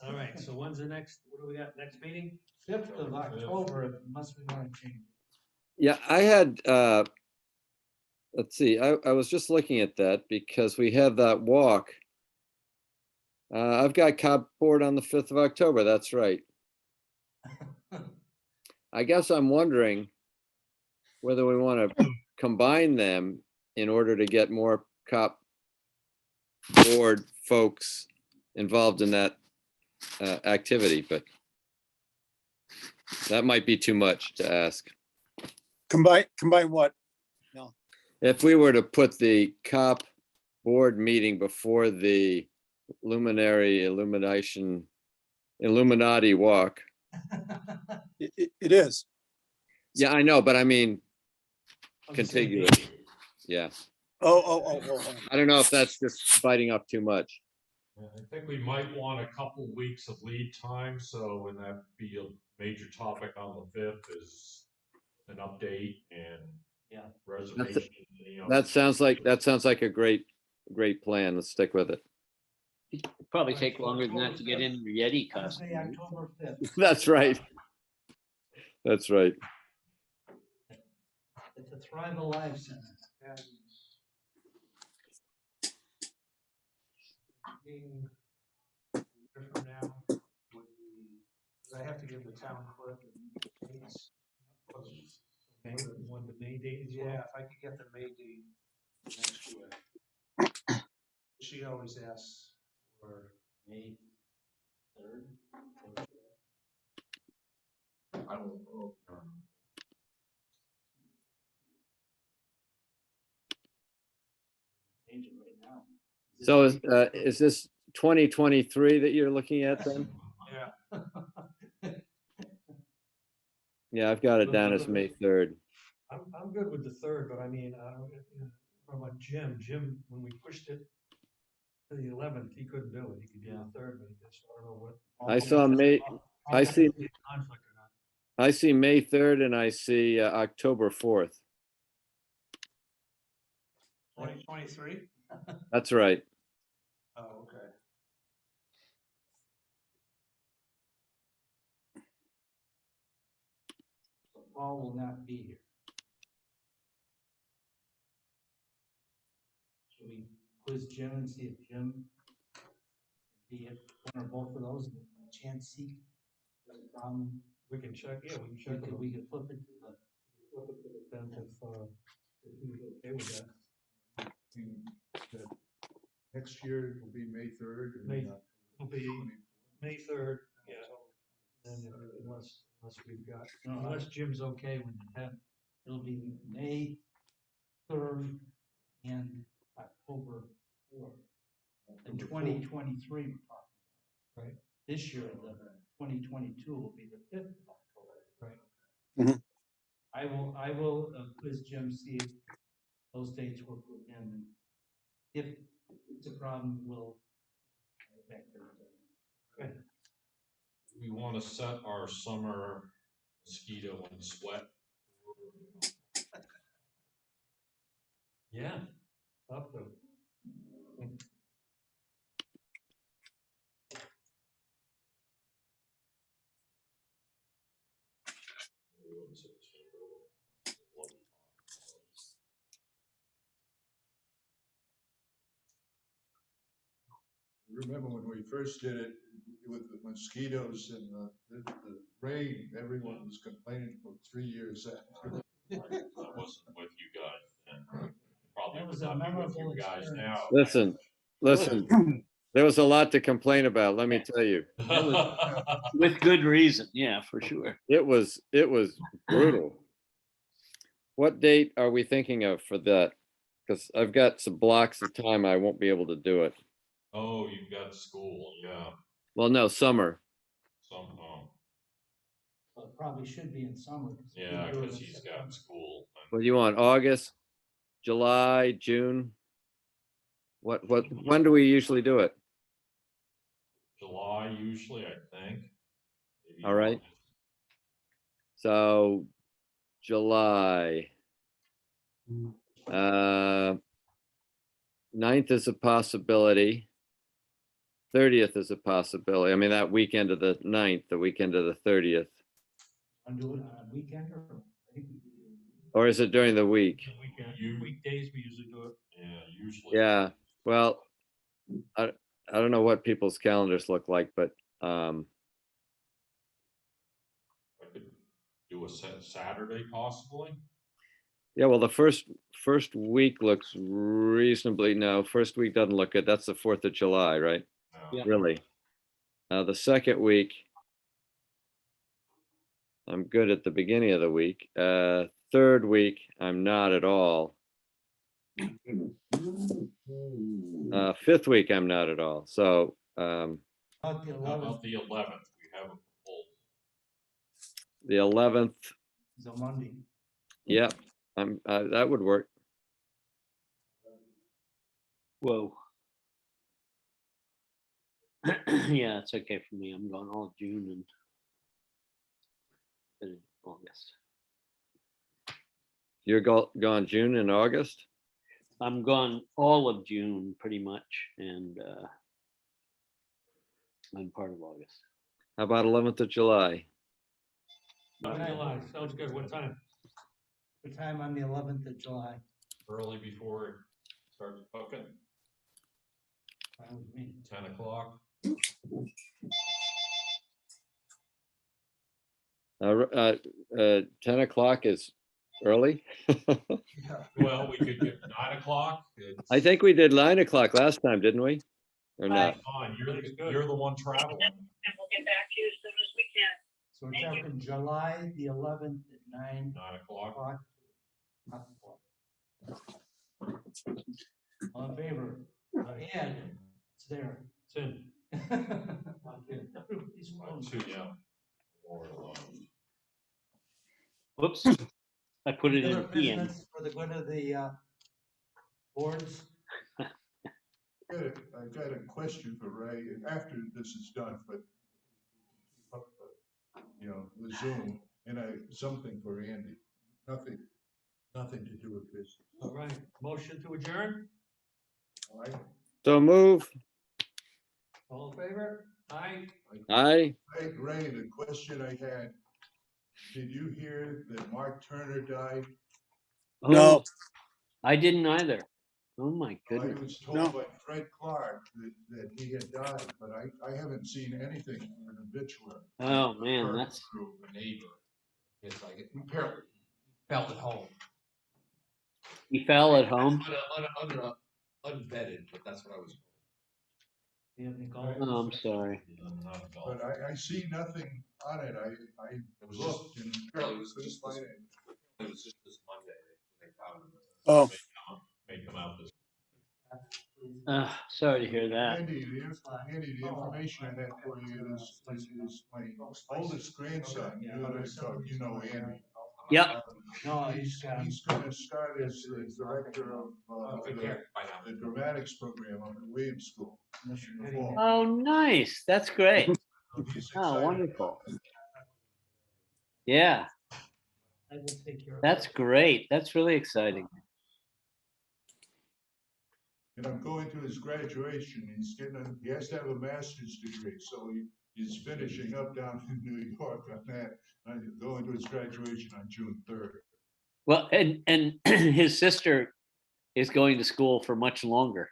Speaker 1: All right, so when's the next, what do we got, next meeting?
Speaker 5: 5th of October, unless we want to change.
Speaker 7: Yeah, I had, let's see, I was just looking at that because we have that walk. I've got Cobb Board on the 5th of October, that's right. I guess I'm wondering whether we want to combine them in order to get more Cobb Board folks involved in that activity, but that might be too much to ask.
Speaker 3: Combine what?
Speaker 7: If we were to put the COP board meeting before the Illuminati walk.
Speaker 3: It is.
Speaker 7: Yeah, I know, but I mean, contiguous. Yeah.
Speaker 3: Oh.
Speaker 7: I don't know if that's just biting off too much.
Speaker 2: I think we might want a couple weeks of lead time, so when that be a major topic on the 5th is an update and
Speaker 5: Yeah.
Speaker 2: reservation. you know,
Speaker 7: That sounds like a great plan. Let's stick with it.
Speaker 8: Probably take longer than that to get in your Yeti costume.
Speaker 5: Wednesday, October 5th.
Speaker 7: That's right. That's right.
Speaker 5: It's a Thrive Alive Center.
Speaker 1: And being a year from now would be, 'cause I have to give the town clerk the dates. May, one the May date as well.
Speaker 4: Yeah, if I could get the May date next year. She always asks for
Speaker 5: May 3rd.
Speaker 2: I don't know.
Speaker 5: Change it right now.
Speaker 7: So is this 2023 that you're looking at then?
Speaker 4: Yeah.
Speaker 7: Yeah, I've got it down as May 3rd.
Speaker 1: I'm good with the third, but I mean, from what Jim, when we pushed it to the 11th, he couldn't do it. He could do the third, but he just, I don't know what.
Speaker 7: I saw May, I see,
Speaker 1: Conflict or not.
Speaker 7: I see May 3rd and I see October 4th.
Speaker 4: 2023?
Speaker 7: That's right.
Speaker 4: Oh, okay.
Speaker 5: So Paul will not be here. Should we quiz Jim and see if Jim can be at one or both of those, and by chance he has a problem?
Speaker 1: We can check, yeah, we can check. with him.
Speaker 5: We could flip it to the,
Speaker 1: Flip it to the 10th if he's okay with that.
Speaker 9: Next year will be May 3rd.
Speaker 1: May- It'll be May 3rd, yeah. And unless we've got,
Speaker 5: No,
Speaker 1: unless Jim's okay with the 10th.
Speaker 5: it'll be May 3rd and October 4th. In 2023, we're talking.
Speaker 1: Right.
Speaker 5: This year, the 2022 will be the 5th of October.
Speaker 1: Right.
Speaker 3: Mhm.
Speaker 5: I will quiz Jim, see if those dates work with him. And if it's a problem, we'll get back there.
Speaker 2: We want to set our summer mosquito and sweat.
Speaker 1: Yeah. Up to.
Speaker 9: Remember when we first did it with the mosquitoes and the rain, everyone was complaining for 3 years after.
Speaker 2: I wasn't with you guys then. Probably
Speaker 5: That was
Speaker 2: would
Speaker 5: a
Speaker 2: not be with
Speaker 5: memorable
Speaker 2: you guys
Speaker 5: experience.
Speaker 2: now.
Speaker 7: Listen, there was a lot to complain about, let me tell you.
Speaker 8: With good reason, yeah, for sure.
Speaker 7: It was brutal. What date are we thinking of for that? Because I've got some blocks of time I won't be able to do it.
Speaker 2: Oh, you've got school, yeah,
Speaker 7: Well, no, summer.
Speaker 2: somehow,
Speaker 5: But it probably should be in summer.
Speaker 2: yeah, because he's got school.
Speaker 7: What do you want, August, July, June? When do we usually do it?
Speaker 2: July usually, I think. Maybe
Speaker 7: All right.
Speaker 2: August.
Speaker 7: So July. 9th is a possibility. 30th is a possibility. I mean, that weekend of the 9th, the weekend of the 30th.
Speaker 5: Want to do it on a weekend or? I think we do.
Speaker 7: Or is it during the week?
Speaker 1: Weekdays, we usually do it.
Speaker 2: Yeah, usually.
Speaker 7: Yeah, well, I don't know what people's calendars look like, but
Speaker 2: I could do a Saturday possibly.
Speaker 7: yeah, well, the first week looks reasonably, no, first week doesn't look good. That's the 4th of July, right?
Speaker 2: No.
Speaker 8: Yeah.
Speaker 7: Really? The second week, I'm good at the beginning of the week. Third week, I'm not at all. Fifth week, I'm not at all. So
Speaker 5: About the
Speaker 2: How
Speaker 5: 11th
Speaker 2: about the 11th? We have a full.
Speaker 7: the 11th,
Speaker 5: is a Monday.
Speaker 7: yep, that would work.
Speaker 8: Whoa. Yeah, it's okay for me. I'm gone all June and August.
Speaker 7: You're gone June and August?
Speaker 8: I'm gone all of June pretty much, and I'm part of August.
Speaker 7: How about 11th of July?
Speaker 1: July, sounds good. What time?
Speaker 5: The time on the 11th of July.
Speaker 2: Early before it starts cooking,
Speaker 5: Fine with me.
Speaker 2: 10 o'clock.
Speaker 7: 10 o'clock is early.
Speaker 2: Well, we could get 9 o'clock.
Speaker 7: I think we did 9 o'clock last time, didn't we? Or not?
Speaker 2: Fine, you're the one traveling.
Speaker 10: And we'll get back to you as soon as we can.
Speaker 5: So we're talking July the 11th at 9
Speaker 2: 9 o'clock.
Speaker 5: o'clock. All in favor? And it's there.
Speaker 1: It's in.
Speaker 5: Everybody's phone.
Speaker 2: 2, yeah. Or 11.
Speaker 8: Whoops, I put it in
Speaker 5: Other
Speaker 8: PM.
Speaker 5: business for the good of the boards.
Speaker 9: I've got a question for Ray, and after this is done, but you know, the Zoom, and something for Andy. Nothing to do with this.
Speaker 1: All right, motion to adjourn?
Speaker 9: All right?
Speaker 7: So move.
Speaker 1: All in favor? Aye.
Speaker 7: Aye.
Speaker 9: Ray, the question I had, did you hear that Mark Turner died?
Speaker 3: No.
Speaker 8: Oh, I didn't either. Oh, my
Speaker 9: I
Speaker 8: goodness.
Speaker 9: was told by Fred Clark that he had died, but I haven't seen anything in an obituary.
Speaker 8: Oh, man, that's,
Speaker 6: Through a neighbor. It's like, apparently, he felt at home.
Speaker 8: he fell at home.
Speaker 6: Unvetted, but that's what I was.
Speaker 5: You have any comments?
Speaker 8: Oh, I'm sorry.
Speaker 9: But I see nothing on it. I
Speaker 6: It was
Speaker 9: looked and
Speaker 6: Apparently, it was
Speaker 9: couldn't
Speaker 6: just
Speaker 9: find
Speaker 6: this,
Speaker 9: it.
Speaker 6: it was just this Monday. They found him.
Speaker 3: Oh,
Speaker 2: May come out this.
Speaker 8: Sorry to hear that.
Speaker 9: Andy, the information I had for you is my oldest grandson, you know Andy.
Speaker 8: Yep.
Speaker 5: No,
Speaker 9: He's gonna start as the director of
Speaker 6: Good care. Bye now.
Speaker 9: the dramatics program up at Williams School.
Speaker 8: Oh, nice. That's great.
Speaker 9: So he's
Speaker 8: Oh,
Speaker 9: excited
Speaker 8: wonderful.
Speaker 9: about that.
Speaker 8: Yeah,
Speaker 5: I will take care of
Speaker 8: that's
Speaker 5: that.
Speaker 8: great. That's really exciting.
Speaker 9: And I'm going to his graduation. He has to have a master's degree, so he's finishing up down in New York on that. I'm going to his graduation on June 3rd.
Speaker 8: Well, and his sister is going to school for much longer.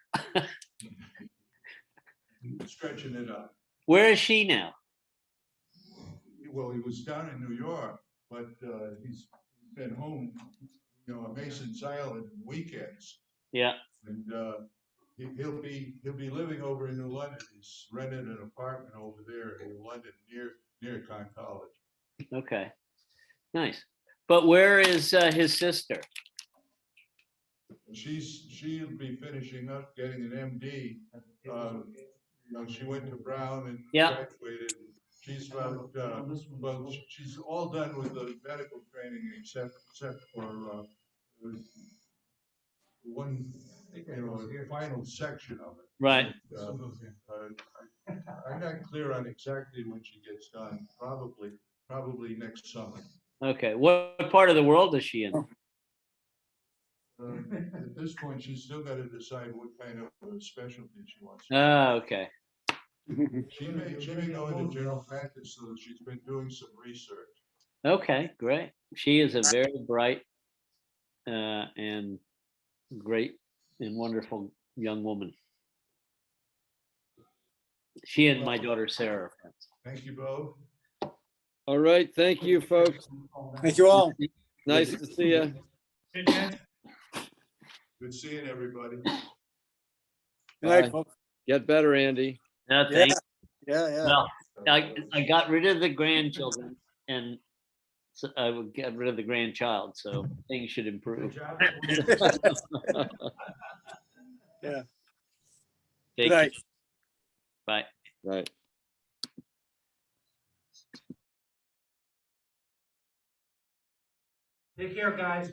Speaker 9: Stretching it up.
Speaker 8: Where is she now?
Speaker 9: Well, he was down in New York, but he's been home, you know, on Mason's Island weekends.
Speaker 8: Yeah.
Speaker 9: And he'll be living over in New London. He's rented an apartment over there in London near Conn College.
Speaker 8: Okay. Nice. But where is his sister?
Speaker 9: She'll be finishing up getting an MD. You know, she went to Brown and
Speaker 8: Yeah.
Speaker 9: graduated. She's about well, she's all done with the medical training except for one, you know, the final section of it.
Speaker 8: Right.
Speaker 9: I'm not clear on exactly when she gets done. Probably next summer.
Speaker 8: Okay. What part of the world is she in?
Speaker 9: At this point, she's still got to decide what kind of specialty she wants.
Speaker 8: Oh, okay.
Speaker 9: She may go into general practice, so she's been doing some research.
Speaker 8: Okay, great. She is a very bright and great and wonderful young woman. She and my daughter Sarah are friends.
Speaker 9: Thank you both.
Speaker 7: All right. Thank you, folks.
Speaker 3: thank you all.
Speaker 7: Nice to see you.
Speaker 1: Hey, Dan.
Speaker 9: Good seeing everybody.
Speaker 3: Good night,
Speaker 7: Bye.
Speaker 3: folks.
Speaker 7: Get better, Andy.
Speaker 8: No,
Speaker 3: Yeah.
Speaker 8: thanks.
Speaker 3: Yeah.
Speaker 8: Well, I got rid of the grandchildren and so I would get rid of the grandchild, so things should
Speaker 5: Good
Speaker 8: improve.
Speaker 5: job.
Speaker 3: Yeah.
Speaker 8: Take
Speaker 3: Good night.
Speaker 8: care. Bye.
Speaker 7: Right.
Speaker 5: Take care, guys.